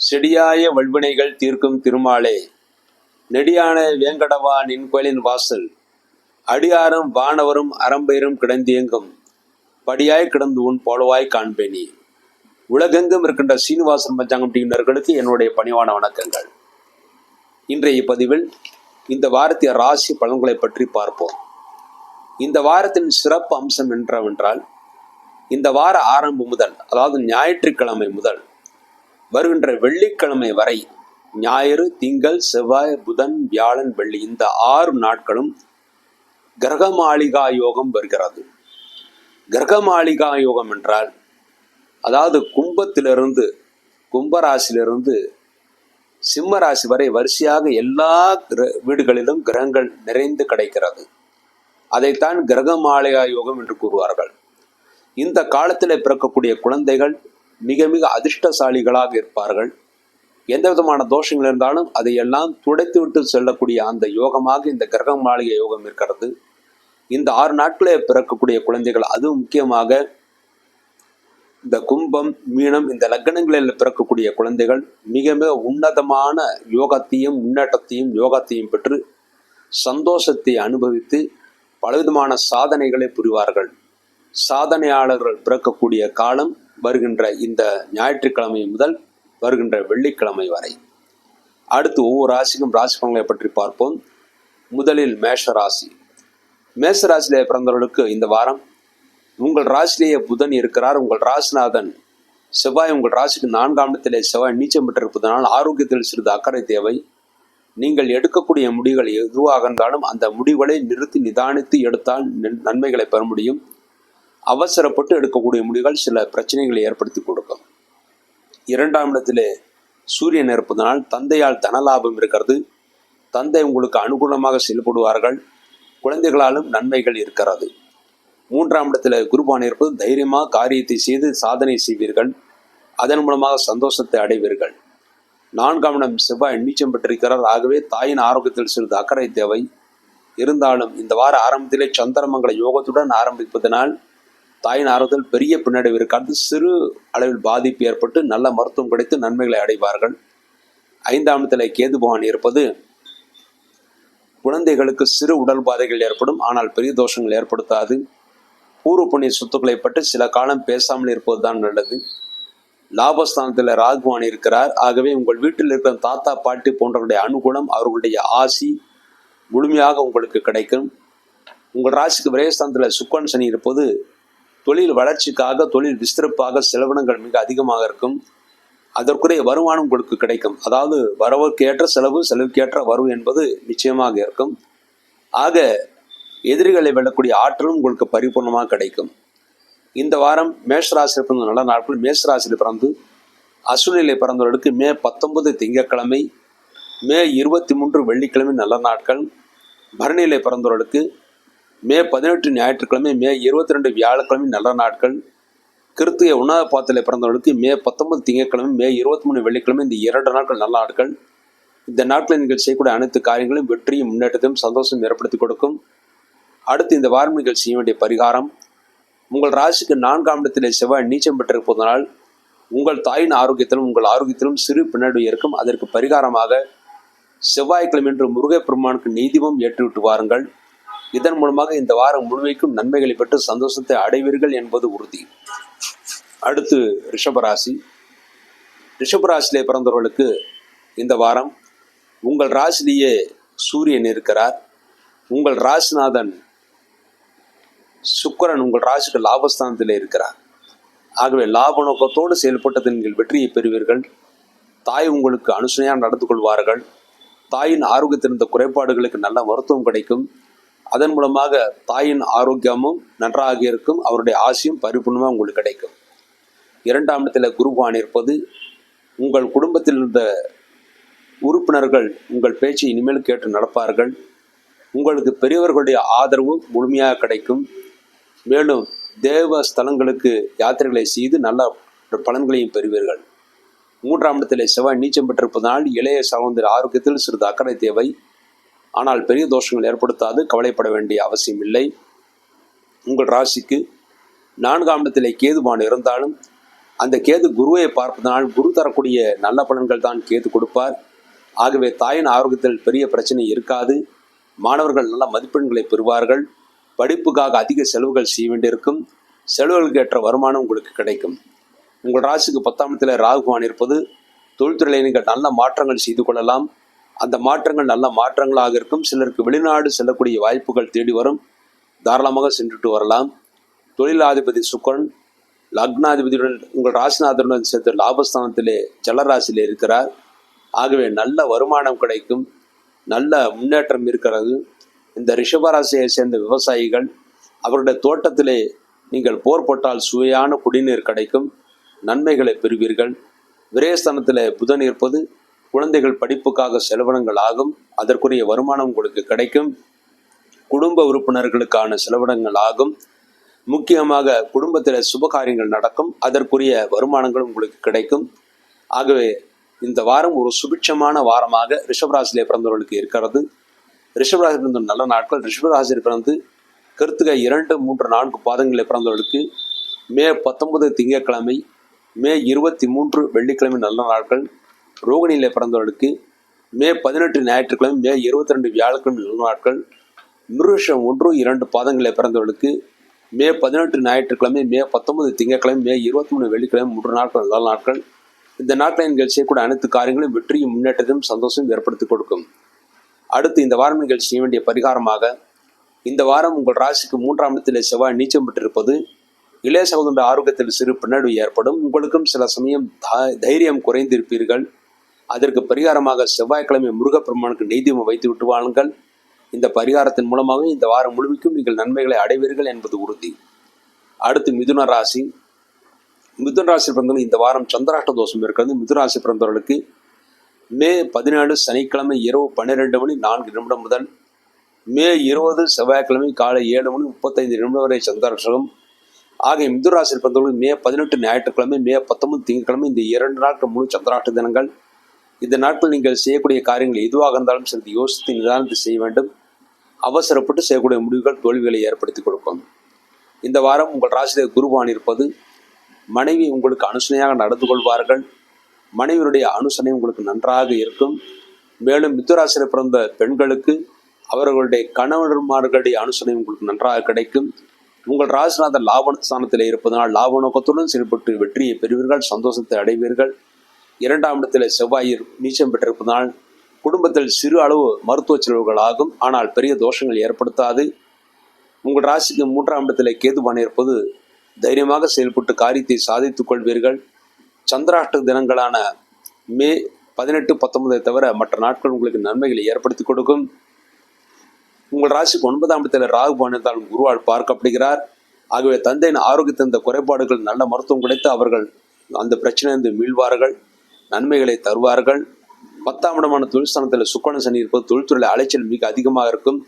செடியாய வல்வினைகள் தீர்க்கும் திருமாலே, நெடியான வேங்கடவா நின் கோயிலின் வாசல், அடியாரும் வானவரும் அறம்பெயரும் கிடந்தியங்கும் படியாய் கிடந்து உன் போலவாய் காண்பேனி. உலகெங்கும் இருக்கின்ற சீனிவாசன் பஞ்சாங்கம் டீனர்களுக்கு என்னுடைய பணிவான வணக்கங்கள். இன்றைய பதிவில் இந்த வாரத்திய ராசி பலன்களை பற்றி பார்ப்போம். இந்த வாரத்தின் சிறப்பு அம்சம் என்னவென்றால், இந்த வார ஆரம்பம் முதல், அதாவது ஞாயிற்றுக்கிழமை முதல் வருகின்ற வெள்ளிக்கிழமை வரை, ஞாயிறு, திங்கள், செவ்வாய், புதன், வியாழன், வெள்ளி, இந்த 6 நாட்களும் கிரகமாளிகா யோகம் வருகிறது. கிரகமாளிகா யோகம் என்றால், அதாவது கும்பத்திலிருந்து, கும்பராசிலிருந்து சிம்ம ராசி வரை வரிசையாக எல்லா வீடுகளிலும் கிரகங்கள் நிறைந்து கிடைக்கிறது. அதைத்தான் கிரகமாளிகா யோகம் என்று கூறுவார்கள். இந்த காலத்தில் பிறக்கக்கூடிய குழந்தைகள் மிக மிக அதிர்ஷ்டசாலிகளாக இருப்பார்கள். எந்த விதமான தோஷங்கள் இருந்தாலும் அதையெல்லாம் துடைத்து விட்டு செல்லக்கூடிய அந்த யோகமாக இந்த கிரக மாளிகை யோகம் இருக்கிறது. இந்த 6 நாட்களில் பிறக்கக்கூடிய குழந்தைகள், அதுவும் முக்கியமாக இந்த கும்பம், மீனம், இந்த லக்னங்களில் பிறக்கக்கூடிய குழந்தைகள் மிக மிக உன்னதமான யோகத்தையும் முன்னேற்றத்தையும் யோகத்தையும் பெற்று சந்தோஷத்தை அனுபவித்து பலவிதமான சாதனைகளை புரிவார்கள். சாதனையாளர்கள் பிறக்கக்கூடிய காலம் வருகின்ற இந்த ஞாயிற்றுக்கிழமை முதல் வருகின்ற வெள்ளிக்கிழமை வரை. அடுத்து ஒவ்வொரு ராசிக்கும் ராசி பலன்களை பற்றி பார்ப்போம். முதலில் மேஷ ராசி. மேஷ ராசியிலே பிறந்தவர்களுக்கு இந்த வாரம் உங்கள் ராசியிலேயே புதன் இருக்கிறார். உங்கள் ராசிநாதன் செவ்வாய் உங்கள் ராசிக்கு 4ஆம் இடத்திலே செவ்வாய் நீச்சம் பெற்றிருப்பதனால் ஆரோக்கியத்தில் சிறிது அக்கறை தேவை. நீங்கள் எடுக்கக்கூடிய முடிவுகள் எதுவாக இருந்தாலும் அந்த முடிவுகளை நிறுத்தி நிதானித்து எடுத்தால் நன்மைகளை பெற முடியும். அவசரப்பட்டு எடுக்கக்கூடிய முடிவுகள் சில பிரச்சனைகளை ஏற்படுத்தி கொடுக்கும். 2ஆம் இடத்திலே சூரியன் இருப்பதனால் தந்தையால் தனலாபம் இருக்கிறது. தந்தை உங்களுக்கு அனுகூலமாக செயல்படுவார்கள். குழந்தைகளாலும் நன்மைகள் இருக்கிறது. 3ஆம் இடத்துல குருபான் இருப்பது தைரியமாக காரியத்தை செய்து சாதனை செய்வீர்கள். அதன் மூலமாக சந்தோஷத்தை அடைவீர்கள். 4ஆம் இடம் செவ்வாய் நீச்சம் பெற்றிருக்கிறார். ஆகவே தாயின் ஆரோக்கியத்தில் சிறிது அக்கறை தேவை. இருந்தாலும் இந்த வார ஆரம்பத்திலே சந்திரமங்கல யோகத்துடன் ஆரம்பிப்பதனால் தாயின் ஆரோக்கியத்தில் பெரிய பின்னடைவு இருக்காது. சிறு அளவில் பாதிப்பு ஏற்பட்டு நல்ல மருத்துவம் கிடைத்து நன்மைகளை அடைவார்கள். 5ஆம் இடத்துல கேது பகவான் இருப்பது குழந்தைகளுக்கு சிறு உடல் பாதைகள் ஏற்படும். ஆனால் பெரிய தோஷங்கள் ஏற்படுத்தாது. பூர்வ புண்ணிய சொத்துக்களை பற்றி சில காலம் பேசாமல் இருப்பதுதான் நல்லது. லாபஸ்தானத்தில் ராகுவான் இருக்கிறார். ஆகவே உங்கள் வீட்டில் இருக்கிற தாத்தா பாட்டி போன்றவருடைய அனுகூலம், அவர்களுடைய ஆசி முழுமையாக உங்களுக்கு கிடைக்கும். உங்கள் ராசிக்கு விரயஸ்தானத்தில் சுக்கிரன் சனி இருப்பது தொழில் வளர்ச்சிக்காக, தொழில் விஸ்திரப்பாக செலவினங்கள் மிக அதிகமாக இருக்கும். அதற்குரிய வருமானம் உங்களுக்கு கிடைக்கும். அதாவது வரவுக்கு ஏற்ற செலவு, செலவுக்கு ஏற்ற வரவு என்பது நிச்சயமாக இருக்கும். ஆக எதிரிகளை வெல்லக்கூடிய ஆற்றலும் உங்களுக்கு பரிபூர்ணமாக கிடைக்கும். இந்த வாரம் மேஷராசியில் பிறந்த நல்ல நாட்கள். மேஷராசியில் பிறந்து அசுநிலை பிறந்தவர்களுக்கு மே 19 திங்கட்கிழமை, மே 23 வெள்ளிக்கிழமை நல்ல நாட்கள். பரணியிலே பிறந்தவர்களுக்கு மே 18 ஞாயிற்றுக்கிழமை, மே 22 வியாழக்கிழமை நல்ல நாட்கள். கிருத்திகை உணவு பாத்திலே பிறந்தவர்களுக்கு மே 19 திங்கட்கிழமை, மே 23 வெள்ளிக்கிழமை, இந்த 2 நாட்கள் நல்ல நாட்கள். இந்த நாட்களில் நீங்கள் செய்யக்கூடிய அனைத்து காரியங்களும் வெற்றியும் முன்னேற்றத்தையும் சந்தோஷம் ஏற்படுத்தி கொடுக்கும். அடுத்து இந்த வாரம் நீங்கள் செய்ய வேண்டிய பரிகாரம், உங்கள் ராசிக்கு 4ஆம் இடத்திலே செவ்வாய் நீச்சம் பெற்றிருப்பதனால் உங்கள் தாயின் ஆரோக்கியத்திலும் உங்கள் ஆரோக்கியத்திலும் சிறு பின்னடைவு இருக்கும். அதற்கு பரிகாரமாக செவ்வாய்க்கிழமை என்று முருகப்பெருமானுக்கு நெய்தீபம் ஏற்றிவிட்டு வாருங்கள். இதன் மூலமாக இந்த வாரம் முழுமைக்கும் நன்மைகளை பெற்று சந்தோஷத்தை அடைவீர்கள் என்பது உறுதி. அடுத்து ரிஷபராசி. ரிஷபராசியிலே பிறந்தவர்களுக்கு இந்த வாரம் உங்கள் ராசிலேயே சூரியன் இருக்கிறார். உங்கள் ராசிநாதன் சுக்கிரன் உங்கள் ராசிக்கு லாபஸ்தானத்திலே இருக்கிறார். ஆகவே லாப நோக்கத்தோடு செயல்பட்டதில் நீங்கள் வெற்றியை பெறுவீர்கள். தாய் உங்களுக்கு அனுசனையாக நடந்து கொள்வார்கள். தாயின் ஆரோக்கியத்தில் இருந்த குறைபாடுகளுக்கு நல்ல மருத்துவம் கிடைக்கும். அதன் மூலமாக தாயின் ஆரோக்கியமும் நன்றாக இருக்கும். அவருடைய ஆசையும் பரிபூர்ணமாக உங்களுக்கு கிடைக்கும். 2ஆம் இடத்துல குருவான் இருப்பது உங்கள் குடும்பத்தில் இருந்த உறுப்பினர்கள் உங்கள் பேச்சை இனிமேல் கேட்டு நடப்பார்கள். உங்களுக்கு பெரியவர்களுடைய ஆதரவு முழுமையாக கிடைக்கும். மேலும் தேவ ஸ்தலங்களுக்கு யாத்திரைகளை செய்து நல்ல பலன்களையும் பெறுவீர்கள். 3ஆம் இடத்திலே செவ்வாய் நீச்சம் பெற்றிருப்பதனால் இளைய சகோதர ஆரோக்கியத்தில் சிறிது அக்கறை தேவை. ஆனால் பெரிய தோஷங்கள் ஏற்படுத்தாது. கவலைப்பட வேண்டிய அவசியம் இல்லை. உங்கள் ராசிக்கு 4ஆம் இடத்திலே கேதுபான் இருந்தாலும் அந்த கேது குருவை பார்ப்பதனால் குரு தரக்கூடிய நல்ல பலன்கள் தான் கேது கொடுப்பார். ஆகவே தாயின் ஆரோக்கியத்தில் பெரிய பிரச்சனை இருக்காது. மாணவர்கள் நல்ல மதிப்பெண்களை பெறுவார்கள். படிப்புக்காக அதிக செலவுகள் செய்ய வேண்டியிருக்கும். செலவுகளுக்கு ஏற்ற வருமானம் உங்களுக்கு கிடைக்கும். உங்கள் ராசிக்கு 10ஆம் இடத்தில் ராகுவான் இருப்பது தொழில்துறையில் நீங்கள் நல்ல மாற்றங்கள் செய்து கொள்ளலாம். அந்த மாற்றங்கள் நல்ல மாற்றங்களாக இருக்கும். சிலருக்கு வெளிநாடு செல்லக்கூடிய வாய்ப்புகள் தேடி வரும். தாராளமாக சென்றுட்டு வரலாம். தொழிலாதிபதி சுக்கிரன் லக்னாதிபதியுடன் உங்கள் ராசிநாதனுடன் சேர்த்து லாபஸ்தானத்திலே ஜலராசியிலே இருக்கிறார். ஆகவே நல்ல வருமானம் கிடைக்கும். நல்ல முன்னேற்றம் இருக்கிறது. இந்த ரிஷபராசியை சேர்ந்த விவசாயிகள் அவருடைய தோட்டத்திலே நீங்கள் போர் போட்டால் சுவையான குடிநீர் கிடைக்கும். நன்மைகளை பெறுவீர்கள். விரயஸ்தானத்தில் புதன் இருப்பது குழந்தைகள் படிப்புக்காக செலவினங்கள் ஆகும். அதற்குரிய வருமானம் உங்களுக்கு கிடைக்கும். குடும்ப உறுப்பினர்களுக்கான செலவினங்கள் ஆகும். முக்கியமாக குடும்பத்தில் சுபகாரியங்கள் நடக்கும். அதற்குரிய வருமானங்கள் உங்களுக்கு கிடைக்கும். ஆகவே இந்த வாரம் ஒரு சுபிட்சமான வாரமாக ரிஷபராசியிலே பிறந்தவர்களுக்கு இருக்கிறது. ரிஷபராசி பிறந்த நல்ல நாட்கள். ரிஷபராசியில் பிறந்து கிருத்திகை 2, 3, 4 பாதங்களில் பிறந்தவர்களுக்கு மே 19 திங்கட்கிழமை, மே 23 வெள்ளிக்கிழமை நல்ல நாட்கள். ரோகிணியிலே பிறந்தவர்களுக்கு மே 18 ஞாயிற்றுக்கிழமை, மே 22 வியாழக்கிழமை நல்ல நாட்கள். மிருஷம் 1, 2 பாதங்களில் பிறந்தவர்களுக்கு மே 18 ஞாயிற்றுக்கிழமை, மே 19 திங்கட்கிழமை, மே 23 வெள்ளிக்கிழமை 3 நாட்கள் நல்ல நாட்கள். இந்த நாட்களில் நீங்கள் செய்யக்கூடிய அனைத்து காரியங்களும் வெற்றியும் முன்னேற்றத்தையும் சந்தோஷம் ஏற்படுத்தி கொடுக்கும். அடுத்து இந்த வாரம் நீங்கள் செய்ய வேண்டிய பரிகாரமாக, இந்த வாரம் உங்கள் ராசிக்கு 3ஆம் இடத்தில் செவ்வாய் நீச்சம் பெற்றிருப்பது இளைய சகோதர ஆரோக்கியத்தில் சிறு பின்னடைவு ஏற்படும். உங்களுக்கும் சில சமயம் தைரியம் குறைந்திருப்பீர்கள். அதற்கு பரிகாரமாக செவ்வாய்க்கிழமை முருகப்பெருமானுக்கு நெய்தீபம் வைத்து விட்டு வாழுங்கள். இந்த பரிகாரத்தின் மூலமாக இந்த வாரம் முழுமைக்கும் நீங்கள் நன்மைகளை அடைவீர்கள் என்பது உறுதி. அடுத்து மிதுன ராசி. மிதுன ராசி பிறந்தவர்கள் இந்த வாரம் சந்திராஷ்ட தோஷம் இருக்கிறது. மிதுன ராசி பிறந்தவர்களுக்கு மே 17 சனிக்கிழமை இரவு 12:04 முதல் மே 20 செவ்வாய்க்கிழமை காலை 7:35 வரை சந்திராஷ்டகம். ஆகிய மிதுன ராசியில் பிறந்தவர்கள் மே 18 ஞாயிற்றுக்கிழமை, மே 19 திங்கட்கிழமை இந்த 2 நாட்கள் முழு சந்திராஷ்ட தினங்கள். இந்த நாட்கள் நீங்கள் செய்யக்கூடிய காரியங்கள் எதுவாக இருந்தாலும் சிறிது யோசித்து நிதானத்தை செய்ய வேண்டும். அவசரப்பட்டு செய்யக்கூடிய முடிவுகள் தோல்விகளை ஏற்படுத்தி கொடுக்கும். இந்த வாரம் உங்கள் ராசியிலே குருவான் இருப்பது மனைவி உங்களுக்கு அனுசனையாக நடந்து கொள்வார்கள். மனைவியுடைய அனுசனை உங்களுக்கு நன்றாக இருக்கும். மேலும் மிதுன ராசியில் பிறந்த பெண்களுக்கு அவர்களுடைய கணவன்மார்களுடைய அனுசனை உங்களுக்கு நன்றாக கிடைக்கும். உங்கள் ராசிநாதன் லாபஸ்தானத்தில் இருப்பதனால் லாப நோக்கத்துடன் செயல்பட்டு வெற்றியை பெறுவீர்கள். சந்தோஷத்தை அடைவீர்கள். 2ஆம் இடத்தில் செவ்வாய் நீச்சம் பெற்றிருப்பதனால் குடும்பத்தில் சிறு அளவு மருத்துவ செலவுகள் ஆகும். ஆனால் பெரிய தோஷங்கள் ஏற்படுத்தாது. உங்கள் ராசிக்கு 3ஆம் இடத்தில் கேதுவான் இருப்பது தைரியமாக செயல்பட்டு காரியத்தை சாதித்துக் கொள்வீர்கள். சந்திராஷ்ட தினங்களான மே 18, 19 தவிர மற்ற நாட்கள் உங்களுக்கு நன்மைகளை ஏற்படுத்தி கொடுக்கும். உங்கள் ராசிக்கு 9ஆம் இடத்தில் ராகு இருந்தாலும் குருவால் பார்க்கப்படுகிறார். ஆகவே தந்தையின் ஆரோக்கியத்தின் இந்த குறைபாடுகள் நல்ல மருத்துவம் கிடைத்து அவர்கள் அந்த பிரச்சனையிலிருந்து மீள்வார்கள். நன்மைகளை தருவார்கள். 10ஆம் இடமான தொழில்ஸ்தானத்தில் சுக்கிரன் சனி இருப்பது தொழில்துறையில் அலைச்சல் மிக அதிகமாக இருக்கும்.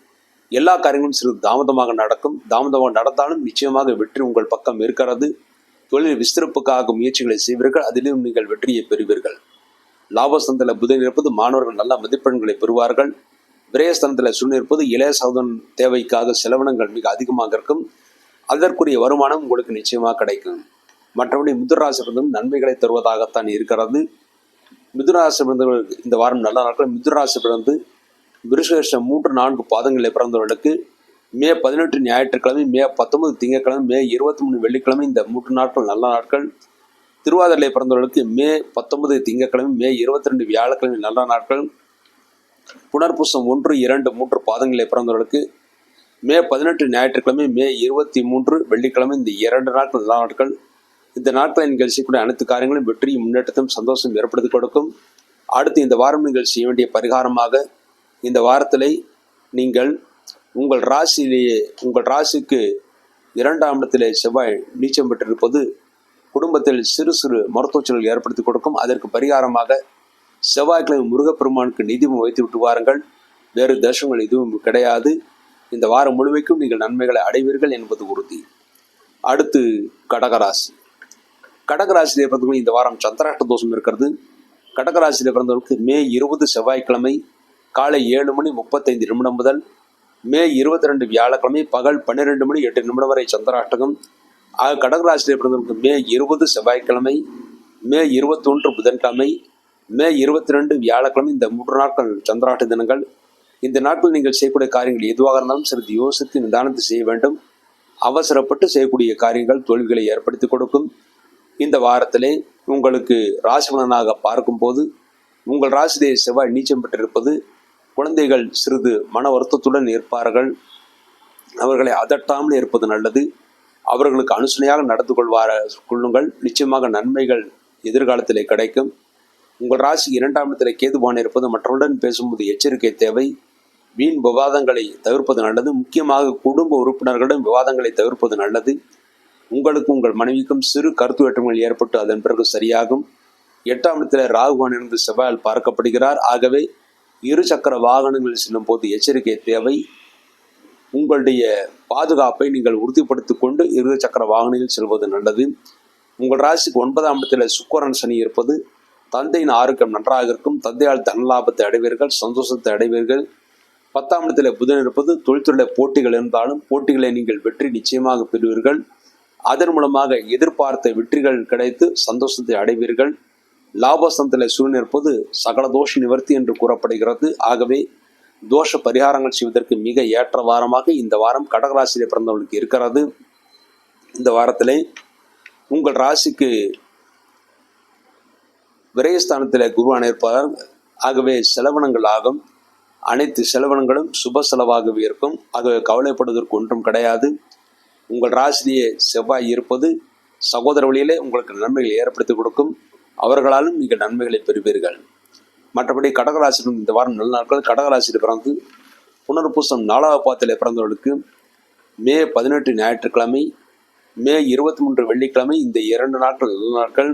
எல்லா காரியங்களும் சிறிது தாமதமாக நடக்கும். தாமதமாக நடந்தாலும் நிச்சயமாக வெற்றி உங்கள் பக்கம் இருக்கிறது. தொழில் விஸ்திருப்புக்காக முயற்சிகளை செய்வீர்கள். அதிலும் நீங்கள் வெற்றியை பெறுவீர்கள். லாபஸ்தானத்தில் புதன் இருப்பது மாணவர்கள் நல்ல மதிப்பெண்களை பெறுவார்கள். விரயஸ்தானத்தில் சுன் இருப்பது இளைய சகோதரன் தேவைக்காக செலவினங்கள் மிக அதிகமாக இருக்கும். அதற்குரிய வருமானம் உங்களுக்கு நிச்சயமாக கிடைக்கும். மற்றபடி மிதுன ராசி பிறந்தவர்கள் நன்மைகளை தருவதாகத்தான் இருக்கிறது. மிதுன ராசி பிறந்தவர்களுக்கு இந்த வாரம் நல்ல நாட்கள். மிதுன ராசி பிறந்து மிருகசீரிஷம் 3, 4 பாதங்களில் பிறந்தவர்களுக்கு மே 18 ஞாயிற்றுக்கிழமை, மே 19 திங்கட்கிழமை, மே 23 வெள்ளிக்கிழமை இந்த 3 நாட்கள் நல்ல நாட்கள். திருவாதிரை பிறந்தவர்களுக்கு மே 19 திங்கட்கிழமை, மே 22 வியாழக்கிழமை நல்ல நாட்கள். புனர்பூசம் 1, 2, 3 பாதங்களில் பிறந்தவர்களுக்கு மே 18 ஞாயிற்றுக்கிழமை, மே 23 வெள்ளிக்கிழமை இந்த 2 நாட்கள் நல்ல நாட்கள். இந்த நாட்களை நீங்கள் செய்யக்கூடிய அனைத்து காரியங்களும் வெற்றியும் முன்னேற்றத்தையும் சந்தோஷம் ஏற்படுத்தி கொடுக்கும். அடுத்து இந்த வாரம் நீங்கள் செய்ய வேண்டிய பரிகாரமாக, இந்த வாரத்திலே நீங்கள் உங்கள் ராசிக்கு 2ஆம் இடத்திலே செவ்வாய் நீச்சம் பெற்றிருப்பது குடும்பத்தில் சிறு சிறு மருத்துவ செலவுகள் ஏற்படுத்தி கொடுக்கும். அதற்கு பரிகாரமாக செவ்வாய்க்கிழமை முருகப்பெருமானுக்கு நெய்தீபம் வைத்து விட்டு வாருங்கள். வேறு தோஷங்கள் எதுவும் கிடையாது. இந்த வாரம் முழுமைக்கும் நீங்கள் நன்மைகளை அடைவீர்கள் என்பது உறுதி. அடுத்து கடகராசி. கடகராசியிலே பிறந்தவர்கள் இந்த வாரம் சந்திராஷ்ட தோஷம் இருக்கிறது. கடகராசியிலே பிறந்தவர்களுக்கு மே 20 செவ்வாய்க்கிழமை காலை 7:35 முதல் மே 22 வியாழக்கிழமை பகல் 12:08 வரை சந்திராஷ்டகம். ஆக கடகராசியிலே பிறந்தவர்களுக்கு மே 20 செவ்வாய்க்கிழமை, மே 21 புதன்கிழமை, மே 22 வியாழக்கிழமை, இந்த 3 நாட்கள் சந்திராஷ்ட தினங்கள். இந்த நாட்கள் நீங்கள் செய்யக்கூடிய காரியங்கள் எதுவாக இருந்தாலும் சிறிது யோசித்து நிதானத்தை செய்ய வேண்டும். அவசரப்பட்டு செய்யக்கூடிய காரியங்கள் தோல்விகளை ஏற்படுத்தி கொடுக்கும். இந்த வாரத்திலே உங்களுக்கு ராசி பலனாக பார்க்கும்போது உங்கள் ராசியிலே செவ்வாய் நீச்சம் பெற்றிருப்பது குழந்தைகள் சிறிது மன வருத்தத்துடன் இருப்பார்கள். அவர்களை அதட்டாமல் இருப்பது நல்லது. அவர்களுக்கு அனுசனையாக நடந்து கொள்ளுங்கள். நிச்சயமாக நன்மைகள் எதிர்காலத்திலே கிடைக்கும். உங்கள் ராசி 2ஆம் இடத்திலே கேதுபான் இருப்பது மற்றவருடன் பேசும்போது எச்சரிக்கை தேவை. வீண் விவாதங்களை தவிர்ப்பது நல்லது. முக்கியமாக குடும்ப உறுப்பினர்களிடம் விவாதங்களை தவிர்ப்பது நல்லது. உங்களுக்கும் உங்கள் மனைவிக்கும் சிறு கருத்து வேற்றுமைகள் ஏற்பட்டு அதன் பிறகு சரியாகும். 8ஆம் இடத்திலே ராகுவான் இருந்து செவ்வாயால் பார்க்கப்படுகிறார். ஆகவே 2 சக்கர வாகனங்களில் செல்லும் போது எச்சரிக்கை தேவை. உங்களுடைய பாதுகாப்பை நீங்கள் உறுதிப்படுத்திக் கொண்டு 2 சக்கர வாகனங்களில் செல்வது நல்லது. உங்கள் ராசிக்கு 9ஆம் இடத்தில் சுக்கிரன் சனி இருப்பது தந்தையின் ஆரோக்கியம் நன்றாக இருக்கும். தந்தையால் தனலாபத்தை அடைவீர்கள், சந்தோஷத்தை அடைவீர்கள். 10ஆம் இடத்தில் புதன் இருப்பது தொழில்துறை போட்டிகள் இருந்தாலும் போட்டிகளை நீங்கள் வெற்றி நிச்சயமாக பெறுவீர்கள். அதன் மூலமாக எதிர்பார்த்த வெற்றிகள் கிடைத்து சந்தோஷத்தை அடைவீர்கள். லாபஸ்தானத்தில் சூரியன் இருப்பது சகல தோஷ நிவர்த்தி என்று கூறப்படுகிறது. ஆகவே தோஷ பரிகாரங்கள் செய்வதற்கு மிக ஏற்ற வாரமாக இந்த வாரம் கடகராசியிலே பிறந்தவர்களுக்கு இருக்கிறது. இந்த வாரத்திலே உங்கள் ராசிக்கு விரயஸ்தானத்தில் குருவான் இருப்பார். ஆகவே செலவினங்கள் ஆகும். அனைத்து செலவினங்களும் சுப செலவாகவே இருக்கும். ஆகவே கவலைப்படுவதற்கு ஒன்றும் கிடையாது. உங்கள் ராசியிலேயே செவ்வாய் இருப்பது சகோதர வழியிலே உங்களுக்கு நன்மைகளை ஏற்படுத்தி கொடுக்கும். அவர்களாலும் நீங்கள் நன்மைகளை பெறுவீர்கள். மற்றபடி கடகராசியிலும் இந்த வாரம் நல்ல நாட்கள். கடகராசியில் பிறந்து புனர்பூசம் 4ஆவது பாதத்திலே பிறந்தவர்களுக்கு மே 18 ஞாயிற்றுக்கிழமை, மே 23 வெள்ளிக்கிழமை, இந்த 2 நாட்கள் நல்ல நாட்கள்.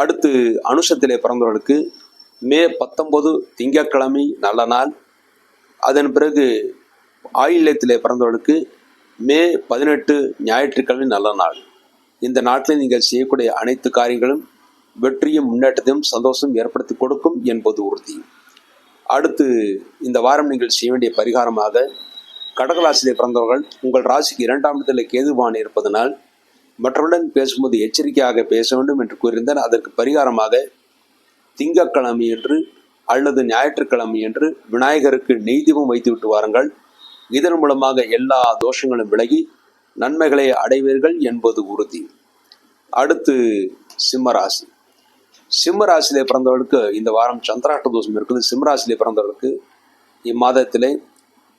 அடுத்து அனுஷத்திலே பிறந்தவர்களுக்கு மே 19 திங்கட்கிழமை நல்ல நாள். அதன் பிறகு ஆயில்யத்திலே பிறந்தவர்களுக்கு மே 18 ஞாயிற்றுக்கிழமை நல்ல நாள். இந்த நாட்டில் நீங்கள் செய்யக்கூடிய அனைத்து காரியங்களும் வெற்றியும் முன்னேற்றத்தையும் சந்தோஷம் ஏற்படுத்தி கொடுக்கும் என்பது உறுதி. அடுத்து இந்த வாரம் நீங்கள் செய்ய வேண்டிய பரிகாரமாக கடகராசியிலே பிறந்தவர்கள் உங்கள் ராசிக்கு 2ஆம் இடத்தில் கேதுபான் இருப்பதனால் மற்றவருடன் பேசும்போது எச்சரிக்கையாக பேச வேண்டும் என்று கூறியிருந்தார். அதற்கு பரிகாரமாக திங்கட்கிழமை என்று அல்லது ஞாயிற்றுக்கிழமை என்று விநாயகருக்கு நெய் தீபம் வைத்து விட்டு வாருங்கள். இதன் மூலமாக எல்லா தோஷங்களும் விலகி நன்மைகளை அடைவீர்கள் என்பது உறுதி. அடுத்து சிம்மராசி. சிம்மராசியிலே பிறந்தவர்களுக்கு இந்த வாரம் சந்திராஷ்ட தோஷம் இருக்குது. சிம்மராசியிலே பிறந்தவர்களுக்கு இம்மாதத்திலே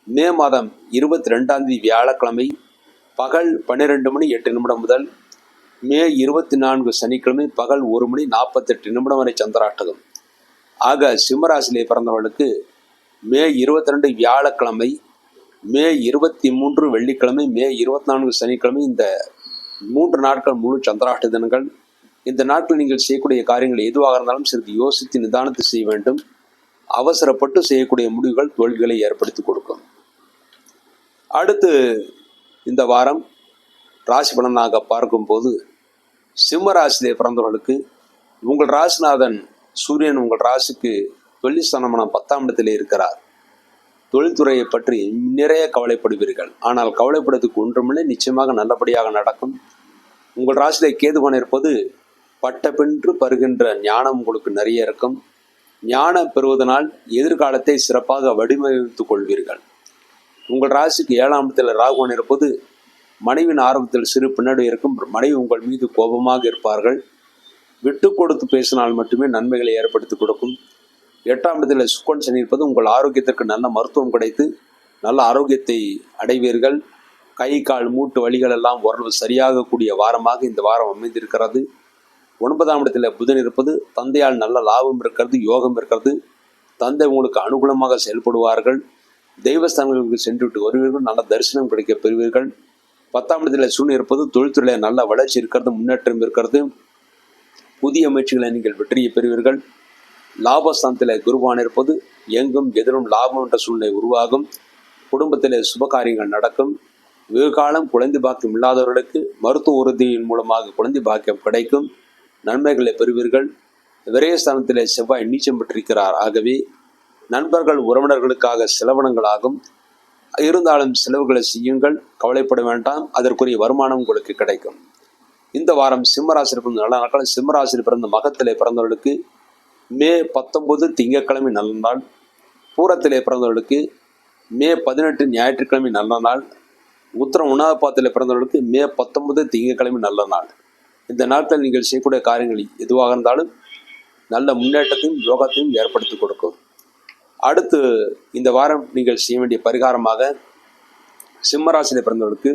மே மாதம் 22ஆம் தேதி வியாழக்கிழமை பகல் 12:08 முதல் மே 24 சனிக்கிழமை பகல் 1:48 வரை சந்திராஷ்டகம். ஆக சிம்மராசியிலே பிறந்தவர்களுக்கு மே 22 வியாழக்கிழமை, மே 23 வெள்ளிக்கிழமை, மே 24 சனிக்கிழமை, இந்த 3 நாட்கள் முழு சந்திராஷ்ட தினங்கள். இந்த நாட்கள் நீங்கள் செய்யக்கூடிய காரியங்கள் எதுவாக இருந்தாலும் சிறிது யோசித்து நிதானத்தை செய்ய வேண்டும். அவசரப்பட்டு செய்யக்கூடிய முடிவுகள் தோல்விகளை ஏற்படுத்தி கொடுக்கும். அடுத்து இந்த வாரம் ராசி பலனாக பார்க்கும்போது சிம்ம ராசியிலே பிறந்தவர்களுக்கு உங்கள் ராசிநாதன் சூரியன் உங்கள் ராசிக்கு தொழில்ஸ்தானமான 10ஆம் இடத்திலே இருக்கிறார். தொழில்துறையை பற்றி நிறைய கவலைப்படுவீர்கள். ஆனால் கவலைப்படுவதற்கு ஒன்றுமில்லை, நிச்சயமாக நல்லபடியாக நடக்கும். உங்கள் ராசியிலே கேதுவான் இருப்பது பட்டப்பென்று பருகின்ற ஞானம் உங்களுக்கு நிறைய இருக்கும். ஞானம் பெறுவதனால் எதிர்காலத்தை சிறப்பாக வடிவமைத்துக் கொள்வீர்கள். உங்கள் ராசிக்கு 7ஆம் இடத்தில் ராகுவான் இருப்பது மனைவின் ஆரம்பத்தில் சிறு பின்னடை இருக்கும். மனைவி உங்கள் மீது கோபமாக இருப்பார்கள். விட்டு கொடுத்து பேசினால் மட்டுமே நன்மைகளை ஏற்படுத்தி கொடுக்கும். 8ஆம் இடத்தில் சுக்கிரன் சனி இருப்பது உங்கள் ஆரோக்கியத்திற்கு நல்ல மருத்துவம் கிடைத்து நல்ல ஆரோக்கியத்தை அடைவீர்கள். கை கால் மூட்டு வலிகள் எல்லாம் ஓரளவு சரியாகக்கூடிய வாரமாக இந்த வாரம் அமைந்திருக்கிறது. 9ஆம் இடத்தில் புதன் இருப்பது தந்தையால் நல்ல லாபம் இருக்கிறது, யோகம் இருக்கிறது. தந்தை உங்களுக்கு அனுகூலமாக செயல்படுவார்கள். தெய்வஸ்தானங்களுக்கு சென்று விட்டு வருவீர்கள். நல்ல தரிசனம் கிடைக்க பெறுவீர்கள். 10ஆம் இடத்தில் சூரியன் இருப்பது தொழில்துறையில் நல்ல வளர்ச்சி இருக்கிறது, முன்னேற்றம் இருக்கிறது. புதிய முயற்சிகளை நீங்கள் வெற்றியை பெறுவீர்கள். லாபஸ்தானத்தில் குருவான் இருப்பது எங்கும் எதிரும் லாபம் என்ற சூழ்நிலை உருவாகும். குடும்பத்தில் சுபகாரியங்கள் நடக்கும். வெகு காலம் குழந்தை பாக்கியம் இல்லாதவர்களுக்கு மருத்துவ உறுதியின் மூலமாக குழந்தை பாக்கியம் கிடைக்கும். நன்மைகளை பெறுவீர்கள். விரயஸ்தானத்தில் செவ்வாய் நீச்சம் பெற்றிருக்கிறார். ஆகவே நண்பர்கள் உறவினர்களுக்காக செலவினங்களாகும். இருந்தாலும் செலவுகளை செய்யுங்கள், கவலைப்பட வேண்டாம், அதற்குரிய வருமானம் உங்களுக்கு கிடைக்கும். இந்த வாரம் சிம்மராசியில் பிறந்த நல்ல நாட்கள். சிம்மராசியில் பிறந்த மகத்திலே பிறந்தவர்களுக்கு மே 19 திங்கட்கிழமை நல்ல நாள். பூரத்திலே பிறந்தவர்களுக்கு மே 18 ஞாயிற்றுக்கிழமை நல்ல நாள். உத்திரம் உணவு பாத்திலே பிறந்தவர்களுக்கு மே 19 திங்கட்கிழமை நல்ல நாள். இந்த நாட்கள் நீங்கள் செய்யக்கூடிய காரியங்கள் எதுவாக இருந்தாலும் நல்ல முன்னேற்றத்தையும் யோகத்தையும் ஏற்படுத்தி கொடுக்கும். அடுத்து இந்த வாரம் நீங்கள் செய்ய வேண்டிய பரிகாரமாக சிம்மராசியில் பிறந்தவர்களுக்கு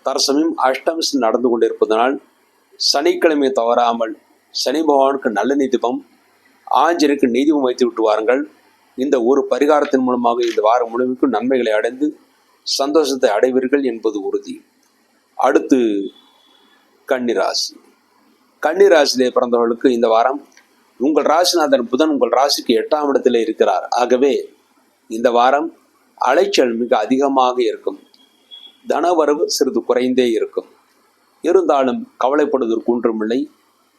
தற்சமயம் அஷ்டமி நடந்து கொண்டிருப்பதனால் சனிக்கிழமை தவறாமல் சனி பகவானுக்கு நல்ல தீபம், ஆஞ்சநேயருக்கு தீபம் வைத்து விட்டு வாருங்கள். இந்த ஒரு பரிகாரத்தின் மூலமாக இந்த வாரம் முழுமைக்கும் நன்மைகளை அடைந்து சந்தோஷத்தை அடைவீர்கள் என்பது உறுதி. அடுத்து கன்னிராசி. கன்னிராசியிலே பிறந்தவர்களுக்கு இந்த வாரம் உங்கள் ராசிநாதன் புதன் உங்கள் ராசிக்கு 8ஆம் இடத்திலே இருக்கிறார். ஆகவே இந்த வாரம் அலைச்சல் மிக அதிகமாக இருக்கும். தனவரவு சிறிது குறைந்தே இருக்கும். இருந்தாலும் கவலைப்படுவதற்கு ஒன்றுமில்லை.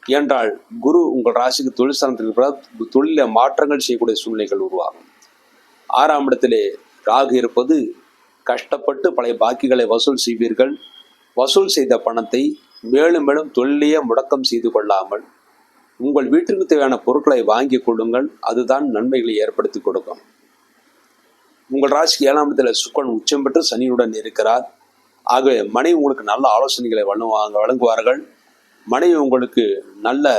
என்றால் குரு உங்கள் ராசிக்கு தொழில் ஸ்தானத்தில் இருக்கிறார். தொழில மாற்றங்கள் செய்யக்கூடிய சூழ்நிலைகள் உருவாகும். 6ஆம் இடத்திலே ராகு இருப்பது கஷ்டப்பட்டு பழைய பாக்கிகளை வசூல் செய்வீர்கள். வசூல் செய்த பணத்தை மேலும் மேலும் தொழிலையே முடக்கம் செய்து கொள்ளாமல் உங்கள் வீட்டிற்கு தேவையான பொருட்களை வாங்கி கொள்ளுங்கள். அதுதான் நன்மைகளை ஏற்படுத்தி கொடுக்கும். உங்கள் ராசிக்கு 7ஆம் இடத்தில் சுக்கிரன் உச்சம் பெற்று சனியுடன் இருக்கிறார். ஆகவே மனைவி உங்களுக்கு நல்ல ஆலோசனைகளை வழங்குவார்கள். மனைவி உங்களுக்கு நல்ல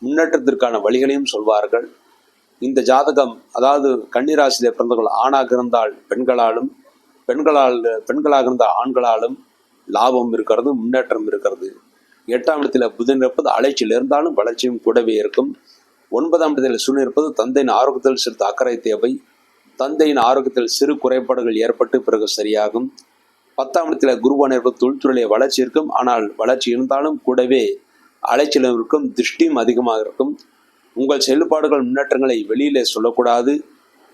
முன்னேற்றத்திற்கான வழிகளையும் சொல்வார்கள். இந்த ஜாதகம், அதாவது கன்னிராசியிலே பிறந்தவர்கள் ஆணாக இருந்தால் பெண்களாக இருந்தால் ஆண்களாலும் லாபம் இருக்கிறது, முன்னேற்றம் இருக்கிறது. 8ஆம் இடத்தில் புதன் இருப்பது அலைச்சல் இருந்தாலும் வளர்ச்சியும் கூடவே இருக்கும். 9ஆம் இடத்தில் சூரியன் இருப்பது தந்தையின் ஆரோக்கியத்தில் சிறிது அக்கறை தேவை. தந்தையின் ஆரோக்கியத்தில் சிறு குறைபாடுகள் ஏற்பட்டு பிறகு சரியாகும். 10ஆம் இடத்தில் குருவான் இருப்பது தொழில்துறையிலே வளர்ச்சி இருக்கும். ஆனால் வளர்ச்சி இருந்தாலும் கூடவே அலைச்சலும் இருக்கும், திருஷ்டியும் அதிகமாக இருக்கும். உங்கள் செயல்பாடுகள் முன்னேற்றங்களை வெளியிலே சொல்லக்கூடாது.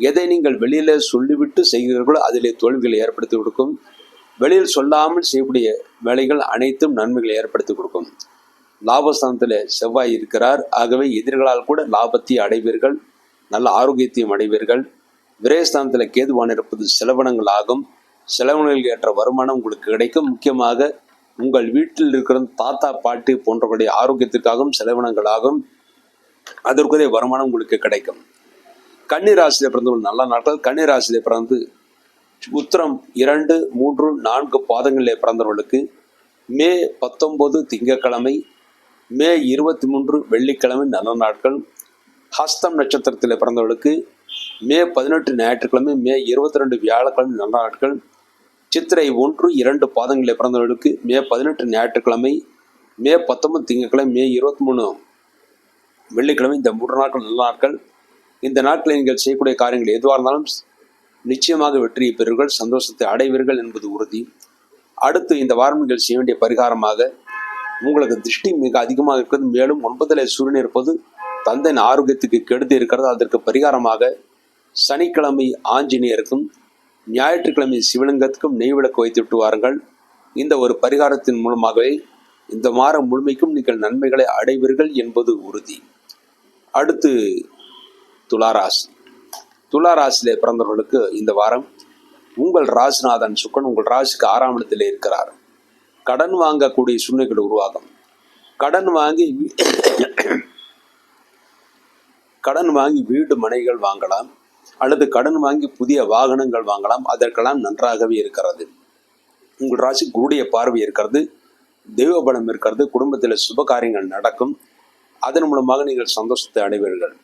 எதை நீங்கள் வெளியிலே சொல்லிவிட்டு செய்கிறீர்களோ அதிலே தோல்விகளை ஏற்படுத்தி கொடுக்கும். வெளியில் சொல்லாமல் செய்யக்கூடிய வேலைகள் அனைத்தும் நன்மைகளை ஏற்படுத்தி கொடுக்கும். லாபஸ்தானத்தில் செவ்வாய் இருக்கிறார். ஆகவே எதிர்களால் கூட லாபத்தை அடைவீர்கள், நல்ல ஆரோக்கியத்தையும் அடைவீர்கள். விரயஸ்தானத்தில் கேதுவான் இருப்பது செலவினங்கள் ஆகும். செலவினங்களுக்கு ஏற்ற வருமானம் உங்களுக்கு கிடைக்கும். முக்கியமாக உங்கள் வீட்டில் இருக்கிற தாத்தா பாட்டி போன்றவர்களுடைய ஆரோக்கியத்திற்காகவும் செலவினங்களாகும். அதற்குரிய வருமானம் உங்களுக்கு கிடைக்கும். கன்னிராசியிலே பிறந்தவர்கள் நல்ல நாட்கள். கன்னிராசியிலே பிறந்து உத்திரம் 2, 3, 4 பாதங்களிலே பிறந்தவர்களுக்கு மே 19 திங்கட்கிழமை, மே 23 வெள்ளிக்கிழமை நல்ல நாட்கள். ஹஸ்தம் நட்சத்திரத்தில் பிறந்தவர்களுக்கு மே 18 ஞாயிற்றுக்கிழமை, மே 22 வியாழக்கிழமை நல்ல நாட்கள். சித்திரை 1, 2 பாதங்களில் பிறந்தவர்களுக்கு மே 18 ஞாயிற்றுக்கிழமை, மே 19 திங்கட்கிழமை, மே 23 வெள்ளிக்கிழமை. இந்த 3 நாட்கள் நல்ல நாட்கள். இந்த நாட்களில் நீங்கள் செய்யக்கூடிய காரியங்கள் எதுவாக இருந்தாலும் நிச்சயமாக வெற்றியை பெறுவீர்கள், சந்தோஷத்தை அடைவீர்கள் என்பது உறுதி. அடுத்து இந்த வாரம் நீங்கள் செய்ய வேண்டிய பரிகாரமாக உங்களுக்கு திருஷ்டி மிக அதிகமாக இருக்கிறது. மேலும் 9ல் சூரியன் இருப்பது தந்தையின் ஆரோக்கியத்துக்கு கெடுத்து இருக்கிறது. அதற்கு பரிகாரமாக சனிக்கிழமை ஆஞ்சநேயருக்கும் ஞாயிற்றுக்கிழமை சிவலிங்கத்துக்கும் நெய் விளக்கு வைத்து விட்டு வாருங்கள். இந்த ஒரு பரிகாரத்தின் மூலமாகவே இந்த வாரம் முழுமைக்கும் நீங்கள் நன்மைகளை அடைவீர்கள் என்பது உறுதி. அடுத்து துளாராசி. துளாராசியிலே பிறந்தவர்களுக்கு இந்த வாரம் உங்கள் ராசிநாதன் சுக்கிரன் உங்கள் ராசிக்கு 6ஆம் இடத்திலே இருக்கிறார். கடன் வாங்கக்கூடிய சூழ்நிலைகள் உருவாகும். கடன் வாங்கி வீடு மனைகள் வாங்கலாம், அல்லது கடன் வாங்கி புதிய வாகனங்கள் வாங்கலாம். அதற்கெல்லாம் நன்றாகவே இருக்கிறது. உங்கள் ராசி குருடைய பார்வை இருக்கிறது, தெய்வ பலம் இருக்கிறது. குடும்பத்தில் சுப காரியங்கள் நடக்கும். அதன் மூலமாக நீங்கள் சந்தோஷத்தை அடைவீர்கள்.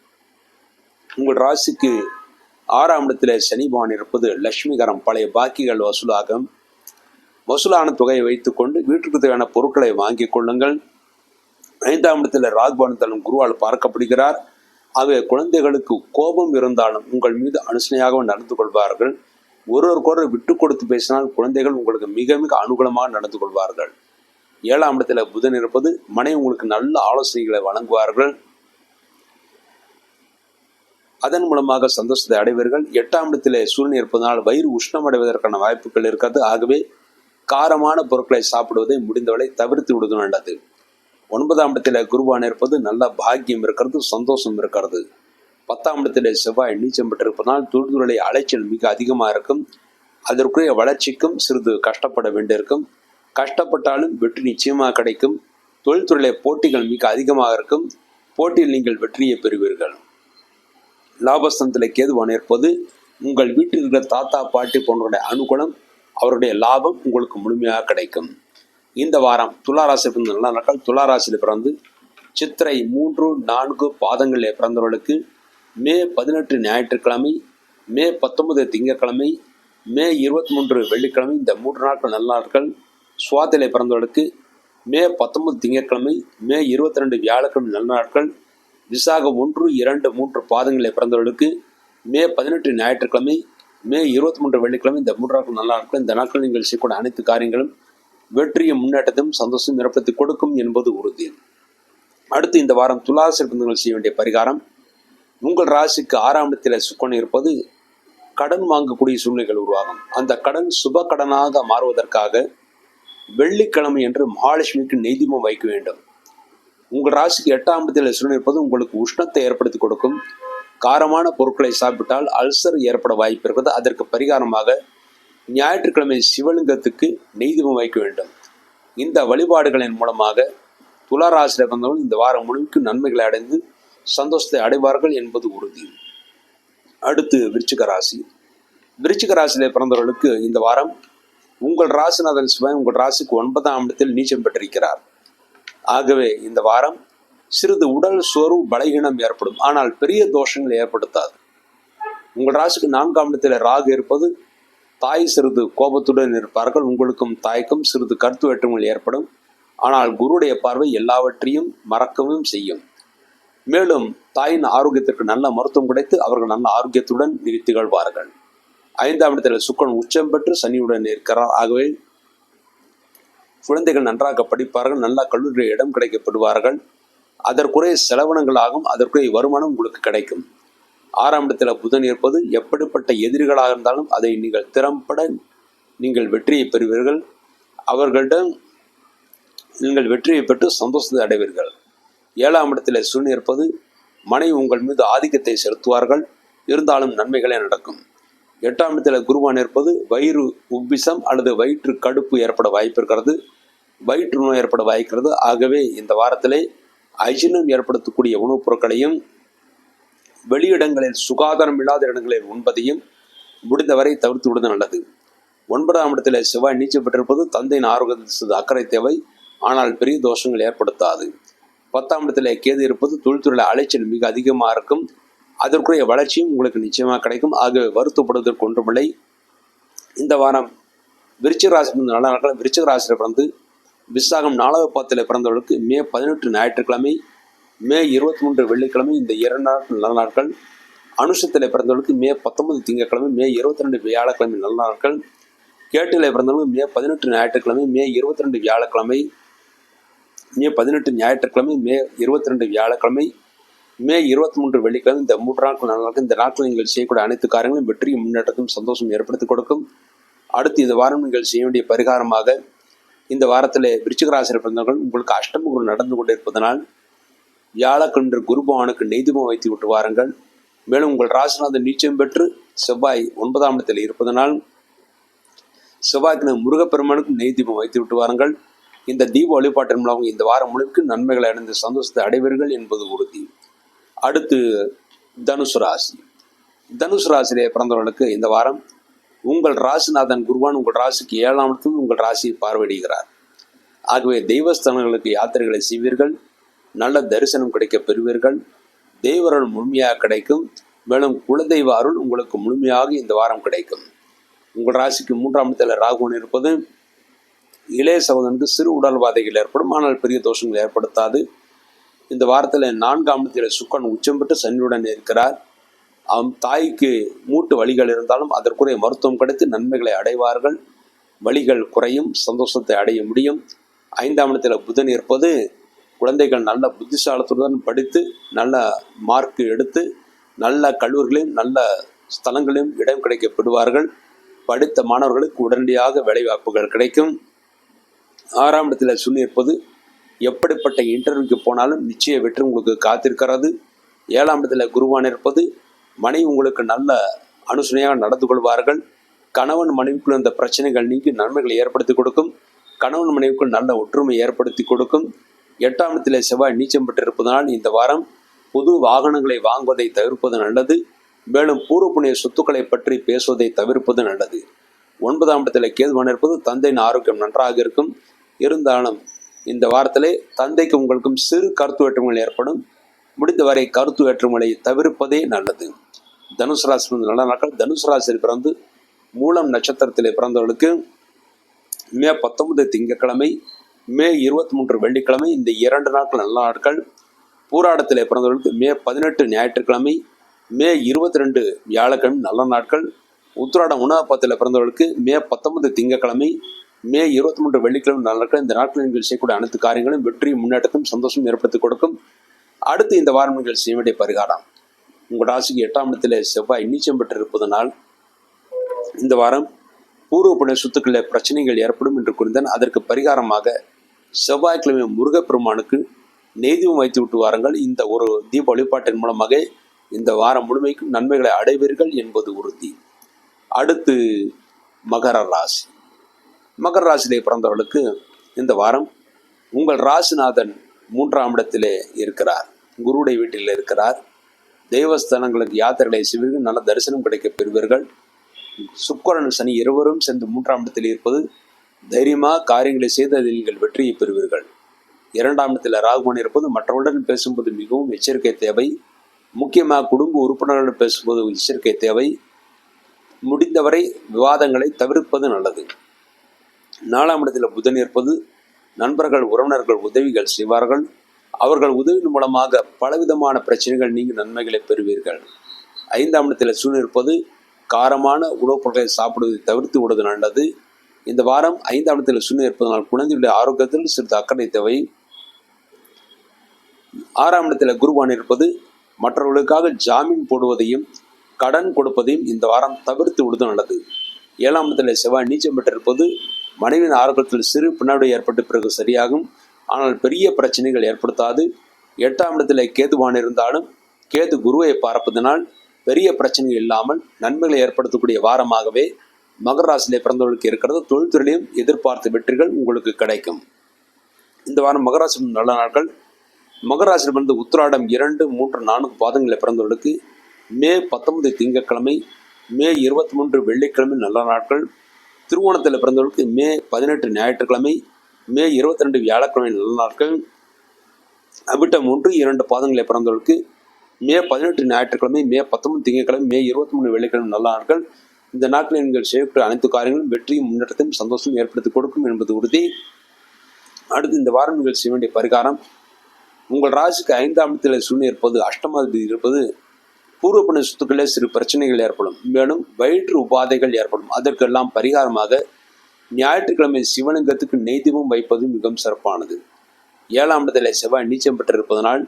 உங்கள் ராசிக்கு 6ஆம் இடத்திலே சனி பகவான் இருப்பது லட்சுமிகரம். பழைய பாக்கிகள் வசூலாகும். வசூலான தொகையை வைத்துக்கொண்டு வீட்டுக்கு தேவையான பொருட்களை வாங்கி கொள்ளுங்கள். 5ஆம் இடத்தில் ராகுபானத்தாலும் குருவால் பார்க்கப்படுகிறார். ஆகவே குழந்தைகளுக்கு கோபம் இருந்தாலும் உங்கள் மீது அனுசனையாக நடந்து கொள்வார்கள். ஒருவருக்கொருவர் விட்டு கொடுத்து பேசினால் குழந்தைகள் உங்களுக்கு மிக மிக அனுகூலமாக நடந்து கொள்வார்கள். 7ஆம் இடத்தில் புதன் இருப்பது மனைவி உங்களுக்கு நல்ல ஆலோசனைகளை வழங்குவார்கள். அதன் மூலமாக சந்தோஷத்தை அடைவீர்கள். 8ஆம் இடத்திலே சூரியன் இருப்பதனால் வயிறு உஷ்ணம் அடைவதற்கான வாய்ப்புகள் இருக்கிறது. ஆகவே காரமான பொருட்களை சாப்பிடுவதை முடிந்தவரை தவிர்த்து விடுவது நல்லது. 9ஆம் இடத்திலே குருவான் இருப்பது நல்ல பாக்கியம் இருக்கிறது, சந்தோஷம் இருக்கிறது. 10ஆம் இடத்திலே செவ்வாய் நீச்சம் பெற்றிருப்பதனால் தொழில்துறை அலைச்சல் மிக அதிகமாக இருக்கும். அதற்குரிய வளர்ச்சிக்கும் சிறிது கஷ்டப்பட வேண்டியிருக்கும். கஷ்டப்பட்டாலும் வெற்றி நிச்சயமாக கிடைக்கும். தொழில்துறையிலே போட்டிகள் மிக அதிகமாக இருக்கும். போட்டியில் நீங்கள் வெற்றியை பெறுவீர்கள். லாபஸ்தானத்தில் கேதுவான இருப்பது உங்கள் வீட்டில் இருக்கிற தாத்தா பாட்டி போன்றவருடைய அனுகூலம், அவருடைய லாபம் உங்களுக்கு முழுமையாக கிடைக்கும். இந்த வாரம் துளாராசி பிறந்த நல்ல நாட்கள். துளாராசியில் பிறந்து சித்திரை 3, 4 பாதங்களில் பிறந்தவர்களுக்கு மே 18 ஞாயிற்றுக்கிழமை, மே 19 திங்கட்கிழமை, மே 23 வெள்ளிக்கிழமை, இந்த 3 நாட்கள் நல்ல நாட்கள். சுவாத்திலே பிறந்தவர்களுக்கு மே 19 திங்கட்கிழமை, மே 22 வியாழக்கிழமை நல்ல நாட்கள். விசாகம் 1, 2, 3 பாதங்களில் பிறந்தவர்களுக்கு மே 18 ஞாயிற்றுக்கிழமை, மே 23 வெள்ளிக்கிழமை, இந்த 3 நாட்கள் நல்ல நாட்கள். இந்த நாட்கள் நீங்கள் செய்யக்கூடிய அனைத்து காரியங்களும் வெற்றியும் முன்னேற்றத்தையும் சந்தோஷம் ஏற்படுத்தி கொடுக்கும் என்பது உறுதி. அடுத்து இந்த வாரம் துலாராசி பிறந்தவர்கள் செய்ய வேண்டிய பரிகாரம், உங்கள் ராசிக்கு 6ஆம் இடத்தில் சுக்கிரன் இருப்பது கடன் வாங்கக்கூடிய சூழ்நிலைகள் உருவாகும். அந்த கடன் சுப கடனாக மாறுவதற்காக வெள்ளிக்கிழமை என்று மகாலட்சுமிக்கு நெய்தீபம் வைக்க வேண்டும். உங்கள் ராசிக்கு 8ஆம் இடத்தில் சுக்கிரன் இருப்பது உங்களுக்கு உஷ்ணத்தை ஏற்படுத்தி கொடுக்கும். காரமான பொருட்களை சாப்பிட்டால் அல்சர் ஏற்பட வாய்ப்பு இருக்கிறது. அதற்கு பரிகாரமாக ஞாயிற்றுக்கிழமை சிவலிங்கத்துக்கு நெய்தீபம் வைக்க வேண்டும். இந்த வழிபாடுகளின் மூலமாக துளாராசியில் பிறந்தவர்கள் இந்த வாரம் முழுமைக்கு நன்மைகளை அடைந்து சந்தோஷத்தை அடைவார்கள் என்பது உறுதி. அடுத்து விருச்சிக ராசி. விருச்சிக ராசியிலே பிறந்தவர்களுக்கு இந்த வாரம் உங்கள் ராசிநாதன் சிவன் உங்கள் ராசிக்கு 9ஆம் இடத்தில் நீச்சம் பெற்றிருக்கிறார். ஆகவே இந்த வாரம் சிறிது உடல் சோர்வு பலகீனம் ஏற்படும். ஆனால் பெரிய தோஷங்கள் ஏற்படுத்தாது. உங்கள் ராசிக்கு 4ஆம் இடத்தில் ராகு இருப்பது தாய் சிறிது கோபத்துடன் இருப்பார்கள். உங்களுக்கும் தாய்க்கும் சிறிது கருத்து வேற்றுமைகள் ஏற்படும். ஆனால் குருடைய பார்வை எல்லாவற்றையும் மறக்கவும் செய்யும். மேலும் தாயின் ஆரோக்கியத்திற்கு நல்ல மருத்துவம் கிடைத்து அவர்கள் நல்ல ஆரோக்கியத்துடன் திகழ்வார்கள். 5ஆம் இடத்தில் சுக்கிரன் உச்சம் பெற்று சனியுடன் இருக்கிறார். ஆகவே குழந்தைகள் நன்றாக படிப்பார்கள். நல்ல கல்லூரி இடம் கிடைக்கப்படுவார்கள். அதற்குரிய செலவினங்களாகும். அதற்குரிய வருமானம் உங்களுக்கு கிடைக்கும். 6ஆம் இடத்தில் புதன் இருப்பது எப்படிப்பட்ட எதிரிகளாக இருந்தாலும் அதை நீங்கள் திறம்பட நீங்கள் வெற்றியை பெறுவீர்கள். அவர்களிடம் நீங்கள் வெற்றியை பெற்று சந்தோஷத்தை அடைவீர்கள். 7ஆம் இடத்தில் சூரியன் இருப்பது மனைவி உங்கள் மீது ஆதிக்கத்தை செலுத்துவார்கள். இருந்தாலும் நன்மைகளே நடக்கும். 8ஆம் இடத்தில் குருவான் இருப்பது வயிறு உப்பிசம் அல்லது வயிற்று கடுப்பு ஏற்பட வாய்ப்பு இருக்கிறது. வயிற்று நோய் ஏற்பட வாய்க்கிறது. ஆகவே இந்த வாரத்திலே அஜீரணம் ஏற்படுத்தக்கூடிய உணவுப் பொருட்களையும் வெளியிடங்களில் சுகாதாரம் இல்லாத இடங்களில் உண்பதையும் முடிந்தவரை தவிர்த்து விடுவது நல்லது. 9ஆம் இடத்தில் செவ்வாய் நீச்சம் பெற்றிருப்பது தந்தையின் ஆரோக்கியத்தில் அக்கறை தேவை. ஆனால் பெரிய தோஷங்கள் ஏற்படுத்தாது. 10ஆம் இடத்தில் கேது இருப்பது தொழில்துறையில் அலைச்சல் மிக அதிகமாக இருக்கும். அதற்குரிய வளர்ச்சியும் உங்களுக்கு நிச்சயமாக கிடைக்கும். ஆகவே வருத்தப்படுவதற்கு ஒன்றுமில்லை. இந்த வாரம் விருச்சிக ராசி நல்ல நாட்கள். விருச்சிக ராசியில் பிறந்து விசாகம் 4வது பாதத்தில் பிறந்தவர்களுக்கு மே 18 ஞாயிற்றுக்கிழமை, மே 23 வெள்ளிக்கிழமை, இந்த 2 நாட்கள் நல்ல நாட்கள். அனுஷத்தில் பிறந்தவர்களுக்கு மே 19 திங்கட்கிழமை, மே 22 வியாழக்கிழமை நல்ல நாட்கள். கேட்டில் பிறந்தவர்களுக்கு மே 18 ஞாயிற்றுக்கிழமை, மே 22 வியாழக்கிழமை, மே 18 ஞாயிற்றுக்கிழமை, மே 22 வியாழக்கிழமை, மே 23 வெள்ளிக்கிழமை, இந்த 3 நாட்கள் நல்ல நாட்கள். இந்த நாட்கள் நீங்கள் செய்யக்கூடிய அனைத்து காரியங்களும் வெற்றியும் முன்னேற்றத்தையும் சந்தோஷம் ஏற்படுத்தி கொடுக்கும். அடுத்து இந்த வாரம் நீங்கள் செய்ய வேண்டிய பரிகாரமாக, இந்த வாரத்தில் விருச்சிக ராசியில் பிறந்தவர்கள் உங்களுக்கு அஷ்டம குரு நடந்து கொண்டிருப்பதனால் வியாழக்கிழமை குரு பகவானுக்கு நெய்தீபம் வைத்து விட்டு வாருங்கள். மேலும் உங்கள் ராசிநாதன் நீச்சம் பெற்று செவ்வாய் 9ஆம் இடத்தில் இருப்பதனால் செவ்வாய்க்கு முருகப்பெருமானுக்கு நெய்தீபம் வைத்து விட்டு வாருங்கள். இந்த தீப வழிபாட்டின் மூலம் இந்த வாரம் முழுக்க நன்மைகளை அடைந்து சந்தோஷத்தை அடைவீர்கள் என்பது உறுதி. அடுத்து தனுசு ராசி. தனுசு ராசியிலே பிறந்தவர்களுக்கு இந்த வாரம் உங்கள் ராசிநாதன் குருவான் உங்கள் ராசிக்கு 7ஆம் இடத்தில் உங்கள் ராசியை பார்வையிடுகிறார். ஆகவே தெய்வஸ்தானங்களுக்கு யாத்திரைகளை செய்வீர்கள். நல்ல தரிசனம் கிடைக்க பெறுவீர்கள். தெய்வர்கள் முழுமையாக கிடைக்கும். மேலும் குலதெய்வ அருள் உங்களுக்கு முழுமையாக இந்த வாரம் கிடைக்கும். உங்கள் ராசிக்கு 3ஆம் இடத்தில் ராகுவன் இருப்பது இளைய சகோதரனுக்கு சிறு உடல்வாதைகள் ஏற்படும். ஆனால் பெரிய தோஷங்கள் ஏற்படுத்தாது. இந்த வாரத்தில் 4ஆம் இடத்தில் சுக்கிரன் உச்சம் பெற்று சனியுடன் இருக்கிறார். தாய்க்கு மூட்டு வலிகள் இருந்தாலும் அதற்குரிய மருத்துவம் கிடைத்து நன்மைகளை அடைவார்கள். வலிகள் குறையும். சந்தோஷத்தை அடைய முடியும். 5ஆம் இடத்தில் புதன் இருப்பது குழந்தைகள் நல்ல புத்திசாலத்துடன் படித்து நல்ல மார்க் எடுத்து நல்ல கல்லூரிகளையும் நல்ல ஸ்தலங்களையும் இடம் கிடைக்கப்படுவார்கள். படித்த மாணவர்களுக்கு உடனடியாக வேலைவாய்ப்புகள் கிடைக்கும். 6ஆம் இடத்தில் சூரியன் இருப்பது எப்படிப்பட்ட இன்டர்வியூக்கு போனாலும் நிச்சய வெற்றி உங்களுக்கு காத்திருக்கிறது. 7ஆம் இடத்தில் குருவான் இருப்பது மனைவி உங்களுக்கு நல்ல அனுசரணையாக நடந்து கொள்வார்கள். கணவன் மனைவிக்குள் இந்த பிரச்சனைகள் நீங்கி நன்மைகளை ஏற்படுத்தி கொடுக்கும். கணவன் மனைவிக்குள் நல்ல ஒற்றுமை ஏற்படுத்தி கொடுக்கும். 8ஆம் இடத்திலே செவ்வாய் நீச்சம் பெற்றிருப்பதனால் இந்த வாரம் புது வாகனங்களை வாங்குவதை தவிர்ப்பது நல்லது. மேலும் பூர்வ புண்ணிய சொத்துக்களை பற்றி பேசுவதை தவிர்ப்பது நல்லது. 9ஆம் இடத்திலே கேதுவான் இருப்பது தந்தையின் ஆரோக்கியம் நன்றாக இருக்கும். இருந்தாலும் இந்த வாரத்திலே தந்தைக்கு உங்களுக்கும் சிறு கருத்து வேற்றுமைகள் ஏற்படும். முடிந்தவரை கருத்து வேற்றுமைகளை தவிர்ப்பதே நல்லது. தனுசு ராசி நல்ல நாட்கள். தனுசு ராசியில் பிறந்து மூலம் நட்சத்திரத்திலே பிறந்தவர்களுக்கு மே 19 திங்கட்கிழமை, மே 23 வெள்ளிக்கிழமை, இந்த 2 நாட்கள் நல்ல நாட்கள். பூராடத்திலே பிறந்தவர்களுக்கு மே 18 ஞாயிற்றுக்கிழமை, மே 22 வியாழக்கிழமை நல்ல நாட்கள். உத்திராடம் 1ஆம் பாதத்தில் பிறந்தவர்களுக்கு மே 19 திங்கட்கிழமை, மே 23 வெள்ளிக்கிழமை நல்ல நாட்கள். இந்த நாட்களில் நீங்கள் செய்யக்கூடிய அனைத்து காரியங்களும் வெற்றி, முன்னேற்றத்தையும் சந்தோஷம் ஏற்படுத்தி கொடுக்கும். அடுத்து இந்த வாரம் நீங்கள் செய்ய வேண்டிய பரிகாரம், உங்கள் ராசிக்கு 8ஆம் இடத்திலே செவ்வாய் நீச்சம் பெற்றிருப்பதனால் இந்த வாரம் பூர்வ புண்ணிய சொத்துக்களில் பிரச்சனைகள் ஏற்படும் என்று கூறினான். அதற்கு பரிகாரமாக செவ்வாய்க்கிழமை முருகப்பெருமானுக்கு நெய்தீபம் வைத்து விட்டு வாருங்கள். இந்த ஒரு தீப வழிபாட்டின் மூலமாக இந்த வாரம் முழுமைக்கும் நன்மைகளை அடைவீர்கள் என்பது உறுதி. அடுத்து மகர ராசி. மகர ராசியிலே பிறந்தவர்களுக்கு இந்த வாரம் உங்கள் ராசிநாதன் 3ஆம் இடத்திலே இருக்கிறார். குருவுடைய வீட்டில் இருக்கிறார். தெய்வஸ்தானங்களுக்கு யாத்திரைகளை செய்வீர்கள். நல்ல தரிசனம் கிடைக்க பெறுவீர்கள். சுக்கிரன் சனி இருவரும் சேர்ந்து 3ஆம் இடத்தில் இருப்பது தைரியமாக காரியங்களை செய்து அதில் நீங்கள் வெற்றியை பெறுவீர்கள். 2ஆம் இடத்தில் ராகுபவன் இருப்பது மற்றவர்களுடன் பேசும்போது மிகவும் எச்சரிக்கை தேவை. முக்கியமாக குடும்ப உறுப்பினர்களுடன் பேசும்போது எச்சரிக்கை தேவை. முடிந்தவரை விவாதங்களை தவிர்ப்பது நல்லது. 4ஆம் இடத்தில் புதன் இருப்பது நண்பர்கள் உறவினர்கள் உதவிகள் செய்வார்கள். அவர்கள் உதவியின் மூலமாக பலவிதமான பிரச்சனைகள் நீங்கி நன்மைகளை பெறுவீர்கள். 5ஆம் இடத்தில் சூரியன் இருப்பது காரமான உணவுப் பொருட்களை சாப்பிடுவதை தவிர்த்து விடுவது நல்லது. இந்த வாரம் 5ஆம் இடத்தில் சூரியன் இருப்பதனால் குழந்தைகளுடைய ஆரோக்கியத்தில் சிறிது அக்கறை தேவை. 6ஆம் இடத்தில் குருவான் இருப்பது மற்றவர்களுக்காக ஜாமீன் போடுவதையும் கடன் கொடுப்பதையும் இந்த வாரம் தவிர்த்து விடுவது நல்லது. 7ஆம் இடத்தில் செவ்வாய் நீச்சம் பெற்றிருப்பது மனைவியின் ஆரோக்கியத்தில் சிறு பின்னடைவு ஏற்பட்ட பிறகு சரியாகும். ஆனால் பெரிய பிரச்சனைகள் ஏற்படுத்தாது. 8ஆம் இடத்தில் கேதுவான் இருந்தாலும் கேது குருவை பார்ப்பதனால் பெரிய பிரச்சனைகள் இல்லாமல் நன்மைகளை ஏற்படுத்தக்கூடிய வாரமாகவே மகர ராசியிலே பிறந்தவர்களுக்கு இருக்கிறது. தொழில்துறையிலும் எதிர்பார்த்த வெற்றிகள் உங்களுக்கு கிடைக்கும். இந்த வாரம் மகர ராசி நல்ல நாட்கள். மகர ராசியில் பிறந்த உத்திராடம் 2, 3, 4 பாதங்களில் பிறந்தவர்களுக்கு மே 19 திங்கட்கிழமை, மே 23 வெள்ளிக்கிழமை நல்ல நாட்கள். திருவோணத்தில் பிறந்தவர்களுக்கு மே 18 ஞாயிற்றுக்கிழமை, மே 22 வியாழக்கிழமை நல்ல நாட்கள். அவிட்டம் 1, 2 பாதங்களில் பிறந்தவர்களுக்கு மே 18 ஞாயிற்றுக்கிழமை, மே 19 திங்கட்கிழமை, மே 23 வெள்ளிக்கிழமை நல்ல நாட்கள். இந்த நாட்களில் நீங்கள் செய்யக்கூடிய அனைத்து காரியங்களும் வெற்றியும் முன்னேற்றத்தையும் சந்தோஷம் ஏற்படுத்தி கொடுக்கும் என்பது உறுதி. அடுத்து இந்த வாரம் நீங்கள் செய்ய வேண்டிய பரிகாரம், உங்கள் ராசிக்கு 5ஆம் இடத்தில் சூரியன் இருப்பது, அஷ்டமாதிபதி இருப்பது பூர்வ புண்ணிய சொத்துக்களே சிறு பிரச்சனைகள் ஏற்படும். மேலும் வயிற்று உபாதைகள் ஏற்படும். அதற்கெல்லாம் பரிகாரமாக ஞாயிற்றுக்கிழமை சிவலிங்கத்துக்கு நெய்தீபம் வைப்பது மிகவும் சிறப்பானது. 7ஆம் இடத்தில் செவ்வாய் நீச்சம் பெற்றிருப்பதனால்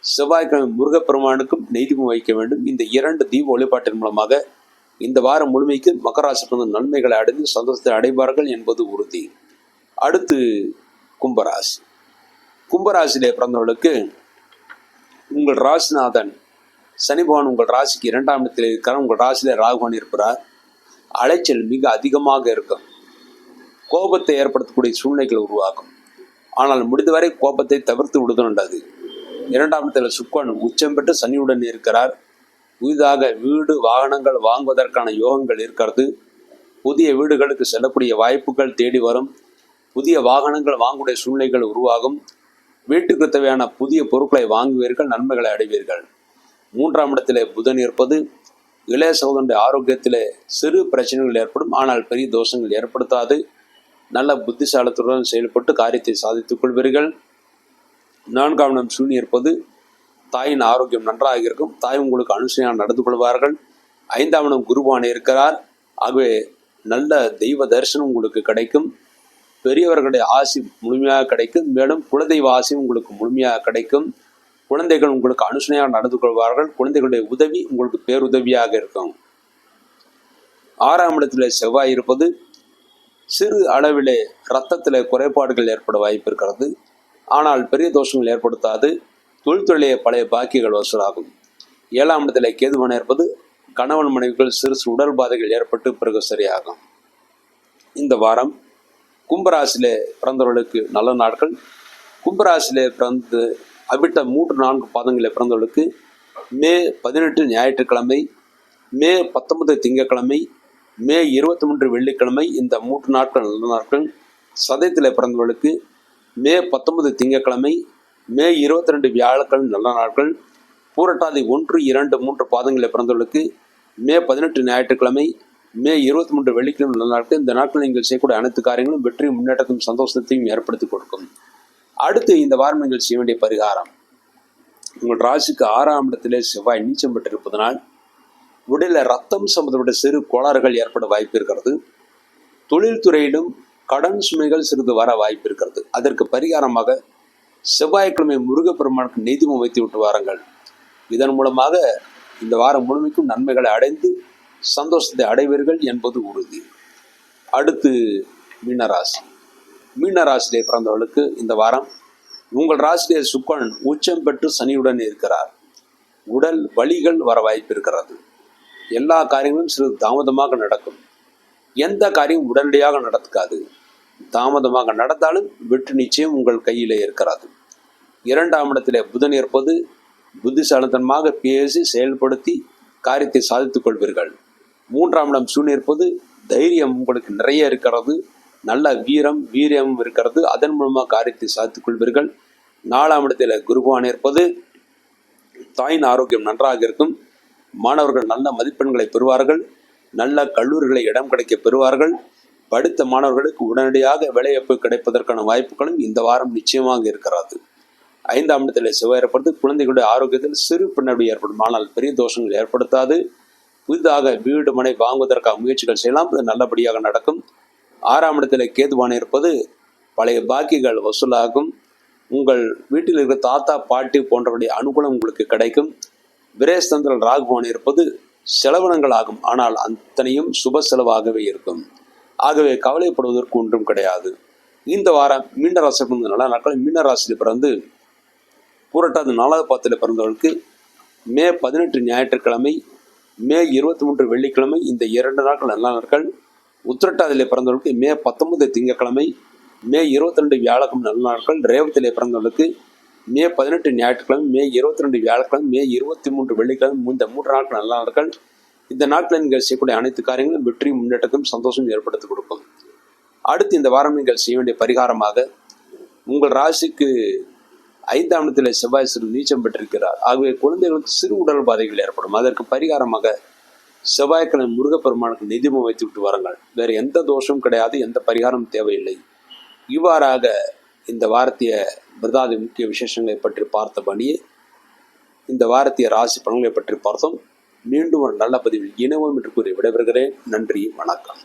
செவ்வாய்க்கிழமை முருகப்பெருமானுக்கும் நெய்தீபம் வைக்க வேண்டும். இந்த 2 தீப வழிபாட்டின் மூலமாக இந்த வாரம் முழுமைக்கு மகர ராசி நன்மைகளை அடைந்து சந்தோஷத்தை அடைவார்கள் என்பது உறுதி. அடுத்து கும்பராசி. கும்பராசியிலே பிறந்தவர்களுக்கு உங்கள் ராசிநாதன் சனி பகவான் உங்கள் ராசிக்கு 2ஆம் இடத்தில் இருக்கிறார். உங்கள் ராசியிலே ராகுவான் இருக்கிறார். அலைச்சல் மிக அதிகமாக இருக்கும். கோபத்தை ஏற்படுத்தக்கூடிய சூழ்நிலைகள் உருவாகும். ஆனால் முடிந்தவரை கோபத்தை தவிர்த்து விடுவது நல்லது. 2ஆம் இடத்தில் சுக்கிரன் உச்சம் பெற்று சனியுடன் இருக்கிறார். புதிதாக வீடு வாகனங்கள் வாங்குவதற்கான யோகங்கள் இருக்கிறது. புதிய வீடுகளுக்கு செல்லக்கூடிய வாய்ப்புகள் தேடி வரும். புதிய வாகனங்கள் வாங்கக்கூடிய சூழ்நிலைகள் உருவாகும். வீட்டுக்கு தேவையான புதிய பொருட்களை வாங்குவீர்கள், நன்மைகளை அடைவீர்கள். 3ஆம் இடத்திலே புதன் இருப்பது இளைய சகோதரனுடைய ஆரோக்கியத்திலே சிறு பிரச்சனைகள் ஏற்படும். ஆனால் பெரிய தோஷங்கள் ஏற்படுத்தாது. நல்ல புத்திசாலத்துடன் செயல்பட்டு காரியத்தை சாதித்துக் கொள்வீர்கள். 4ஆம் இடம் சூரியன் இருப்பது தாயின் ஆரோக்கியம் நன்றாக இருக்கும். தாய் உங்களுக்கு அனுசரியாக நடந்து கொள்வார்கள். 5ஆம் இடம் குருவான் இருக்கிறார். ஆகவே நல்ல தெய்வ தரிசனம் உங்களுக்கு கிடைக்கும். பெரியவர்களுடைய ஆசி முழுமையாக கிடைக்கும். மேலும் குலதெய்வ ஆசியும் உங்களுக்கு முழுமையாக கிடைக்கும். குழந்தைகள் உங்களுக்கு அனுசரணையாக நடந்து கொள்வார்கள். குழந்தைகளுடைய உதவி உங்களுக்கு பேருதவியாக இருக்கும். 6ஆம் இடத்தில் செவ்வாய் இருப்பது சிறு அளவிலே இரத்தத்தில் குறைபாடுகள் ஏற்பட வாய்ப்பு இருக்கிறது. ஆனால் பெரிய தோஷங்கள் ஏற்படுத்தாது. தொழில்துறையிலே பழைய பாக்கியங்கள் வசூலாகும். 7ஆம் இடத்தில் கேதுவான் இருப்பது கணவன் மனைவிகள் சிறு சிறு உடல் பாதைகள் ஏற்பட்டு பிறகு சரியாகும். இந்த வாரம் கும்பராசியிலே பிறந்தவர்களுக்கு நல்ல நாட்கள். கும்பராசியிலே பிறந்து அவிட்ட 3-4 பாதங்களில் பிறந்தவர்களுக்கு மே 18 ஞாயிற்றுக்கிழமை, மே 19 திங்கட்கிழமை, மே 23 வெள்ளிக்கிழமை இந்த 3 நாட்கள் நல்ல நாட்கள். சதயத்தில் பிறந்தவர்களுக்கு மே 19 திங்கட்கிழமை, மே 22 வியாழக்கிழமை நல்ல நாட்கள். பூரட்டாதி 1, 2, 3 பாதங்களில் பிறந்தவர்களுக்கு மே 18 ஞாயிற்றுக்கிழமை, மே 23 வெள்ளிக்கிழமை நல்ல நாட்கள். இந்த நாட்கள் நீங்கள் செய்யக்கூடிய அனைத்து காரியங்களும் வெற்றி, முன்னேற்றத்தையும் சந்தோஷத்தையும் ஏற்படுத்தி கொடுக்கும். அடுத்து இந்த வாரம் நீங்கள் செய்ய வேண்டிய பரிகாரம், உங்கள் ராசிக்கு 6ஆம் இடத்திலே செவ்வாய் நீச்சம் பெற்றிருப்பதனால் உடலில் ரத்தம் சம்பந்தப்பட்ட சிறு கோளாறுகள் ஏற்பட வாய்ப்பு இருக்கிறது. தொழில்துறையிலும் கடன் சுமைகள் சிறிது வர வாய்ப்பு இருக்கிறது. அதற்கு பரிகாரமாக செவ்வாய்க்கிழமை முருகப்பெருமானுக்கு நெய்தீபம் வைத்து விட்டு வாருங்கள். இதன் மூலமாக இந்த வாரம் முழுமைக்கும் நன்மைகளை அடைந்து சந்தோஷத்தை அடைவீர்கள் என்பது உறுதி. அடுத்து மீனராசி. மீனராசியிலே பிறந்தவர்களுக்கு இந்த வாரம் உங்கள் ராசியிலே சுக்கிரன் உச்சம் பெற்று சனியுடன் இருக்கிறார். உடல் வலிகள் வர வாய்ப்பு இருக்கிறது. எல்லா காரியங்களும் சிறிது தாமதமாக நடக்கும். எந்த காரியம் உடனடியாக நடக்காது. தாமதமாக நடந்தாலும் வெற்றி நிச்சயம் உங்கள் கையிலே இருக்கிறது. 2ஆம் இடத்திலே புதன் இருப்பது புத்திசாலித்தனமாக பேசி செயல்படுத்தி காரியத்தை சாதித்துக் கொள்வீர்கள். 3ஆம் இடம் சூரியன் இருப்பது தைரியம் உங்களுக்கு நிறைய இருக்கிறது. நல்ல வீரியம் இருக்கிறது. அதன் மூலமாக காரியத்தை சாதித்துக் கொள்வீர்கள். 4ஆம் இடத்தில் குருபகவான் இருப்பது தாயின் ஆரோக்கியம் நன்றாக இருக்கும். மாணவர்கள் நல்ல மதிப்பெண்களை பெறுவார்கள். நல்ல கல்லூரிகளை இடம் கிடைக்க பெறுவார்கள். படித்த மாணவர்களுக்கு உடனடியாக வேலைவாய்ப்பு கிடைப்பதற்கான வாய்ப்புகளும் இந்த வாரம் நிச்சயமாக இருக்கிறது. 5ஆம் இடத்தில் செவ்வாய் இருப்பது குழந்தைகளுடைய ஆரோக்கியத்தில் சிறு பின்னடைவு ஏற்படும். ஆனால் பெரிய தோஷங்கள் ஏற்படுத்தாது. புதிதாக வீடு மனை வாங்குவதற்காக முயற்சிகள் செய்யலாம். அது நல்லபடியாக நடக்கும். 6ஆம் இடத்தில் கேதுவான் இருப்பது பழைய பாக்கிகள் வசூலாகும். உங்கள் வீட்டில் இருக்கிற தாத்தா பாட்டி போன்றவருடைய அனுகூலம் உங்களுக்கு கிடைக்கும். விரேஸ்தந்திரன் ராகுவான் இருப்பது செலவினங்கள் ஆகும். ஆனால் அத்தனையும் சுப செலவாகவே இருக்கும். ஆகவே கவலைப்படுவதற்கு ஒன்றும் கிடையாது. இந்த வாரம் மீனராசி நல்ல நாட்கள். மீனராசியில் பிறந்து பூரட்டாதி 4வது பாதத்தில் பிறந்தவர்களுக்கு மே 18 ஞாயிற்றுக்கிழமை, மே 23 வெள்ளிக்கிழமை இந்த 2 நாட்கள் நல்ல நாட்கள். உத்திரட்டாதியிலே பிறந்தவர்களுக்கு மே 19 திங்கட்கிழமை, மே 22 வியாழக்கிழமை நல்ல நாட்கள். ரேவத்திலே பிறந்தவர்களுக்கு மே 18 ஞாயிற்றுக்கிழமை, மே 22 வியாழக்கிழமை, மே 23 வெள்ளிக்கிழமை இந்த 3 நாட்கள் நல்ல நாட்கள். இந்த நாட்களில் நீங்கள் செய்யக்கூடிய அனைத்து காரியங்களும் வெற்றி, முன்னேற்றத்தையும் சந்தோஷம் ஏற்படுத்தி கொடுக்கும். அடுத்து இந்த வாரம் நீங்கள் செய்ய வேண்டிய பரிகாரமாக உங்கள் ராசிக்கு 5ஆம் இடத்தில் செவ்வாய் சிறு நீச்சம் பெற்றிருக்கிறார். ஆகவே குழந்தைகளுக்கு சிறு உடல் பாதைகள் ஏற்படும். அதற்கு பரிகாரமாக செவ்வாய்க்கிழமை முருகப்பெருமானுக்கு நெய்தீபம் வைத்து விட்டு வாருங்கள். வேறு எந்த தோஷமும் கிடையாது. எந்த பரிகாரம் தேவையில்லை. இவ்வாறாக இந்த வாரத்திய பிரதாதி முக்கிய விசேஷங்களை பற்றி பார்த்தபடியே இந்த வாரத்திய ராசி பலன்களை பற்றி பார்த்தோம். மீண்டும் ஒரு நல்ல பதிவில் இணைவோம் என்று கூறி விடைபெறுகிறேன். நன்றி, வணக்கம்.